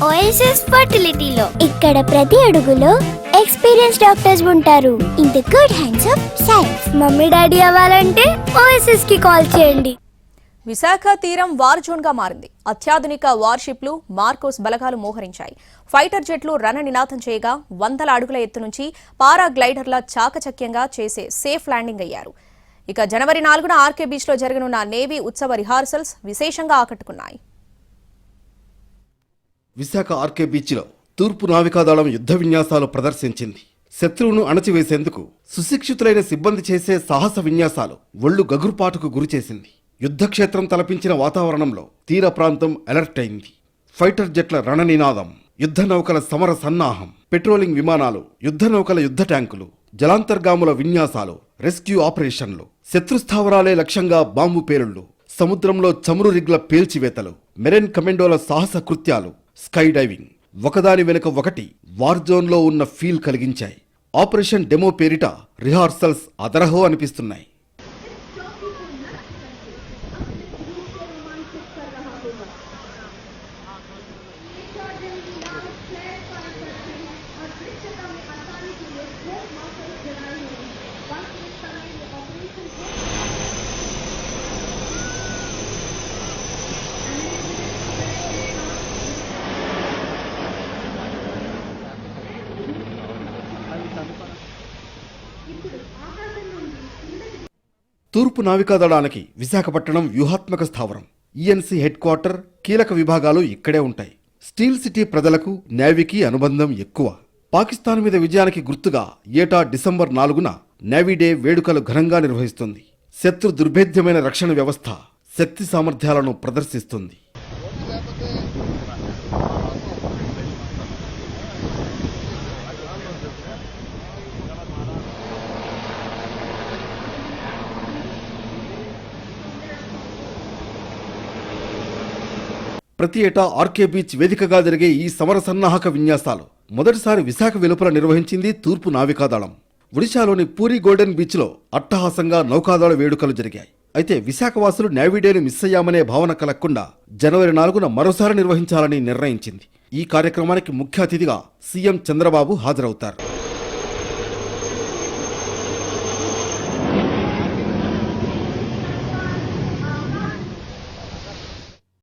OSS ఫర్టిలిటీలో ఇక్కడ ప్రతి అడుగులో ఎక్స్పీరియన్స్ డాక్టర్స్ ఉంటారు. In the good hands of science. Mummy daddy అవ్వాలంటే ఓఎస్ఎస్ కి కాల్ చేయండి. విశాఖ తీరం వార్ జోన్ గా మారింది. అత్యాధునిక వార్షిప్లు మార్కోస్ బలగాలు మోహరించాయి. ఫైటర్ జెట్లు రణనినాదం చేయగా వందల అడుగుల ఎత్తు నుంచి పారాగ్లైడర్ల చాకచక్యంగా చేసే సేఫ్ ల్యాండింగ్ అయ్యారు. ఇక జనవరి 4న ఆర్కే బీచ్ లో జరగనున్న నేవీ ఉత్సవ రిహార్సల్స్ విశేషంగా ఆకట్టుకున్నాయి. విశాఖ ఆర్కే బీచ్లో తూర్పు నావికాదళం యుద్ధ విన్యాసాలు ప్రదర్శించింది. శత్రువును అణచివేసేందుకు సుశిక్షితులైన సిబ్బంది చేసే సాహస విన్యాసాలు ఒళ్లు గగురుపాటుకు గురిచేసింది. యుద్ధక్షేత్రం తలపించిన వాతావరణంలో తీర ప్రాంతం అలర్ట్ అయింది. ఫైటర్ జెట్ల రణనినాదం, యుద్ధ నౌకల సమర సన్నాహం, పెట్రోలింగ్ విమానాలు, యుద్ధ నౌకల యుద్ధ ట్యాంకులు, జలాంతర్గాముల విన్యాసాలు, రెస్క్యూ ఆపరేషన్లు, శత్రుస్థావరాలే లక్ష్యంగా బాంబు పేలుళ్లు, సముద్రంలో చమురు రిగ్ల పేల్చివేతలు, మెరైన్ కమాండోల సాహస కృత్యాలు, స్కై డైవింగ్ ఒకదాని వెనుక ఒకటి వార్ జోన్లో ఉన్న ఫీల్ కలిగించాయి. ఆపరేషన్ డెమో పేరిట రిహార్సల్స్ అదరహో అనిపిస్తున్నాయి. తూర్పు నావికాదళానికి విశాఖపట్నం వ్యూహాత్మక స్థావరం. ఈఎన్సీ హెడ్ క్వార్టర్, కీలక విభాగాలు ఇక్కడే ఉంటాయి. స్టీల్ సిటీ ప్రజలకు నేవీకి అనుబంధం ఎక్కువ. పాకిస్తాన్ మీద విజయానికి గుర్తుగా ఏటా డిసెంబర్ 4న నేవీ డే వేడుకలు ఘనంగా నిర్వహిస్తుంది. శత్రు దుర్భేద్యమైన రక్షణ వ్యవస్థ శక్తి సామర్థ్యాలను ప్రదర్శిస్తుంది. ప్రతి ఏటా ఆర్కే బీచ్ వేదికగా జరిగే ఈ సమర సన్నాహక విన్యాసాలు మొదటిసారి విశాఖ వెలుపల నిర్వహించింది తూర్పు నావికాదళం. ఒడిశాలోని పూరి గోల్డెన్ బీచ్లో అట్టహాసంగా నౌకాదళ వేడుకలు జరిగాయి. అయితే విశాఖవాసులు నేవీ డేను మిస్ అయ్యామనే భావన కలగకుండా జనవరి 4న మరోసారి నిర్వహించాలని నిర్ణయించింది. ఈ కార్యక్రమానికి ముఖ్య అతిథిగా సీఎం చంద్రబాబు హాజరవుతారు.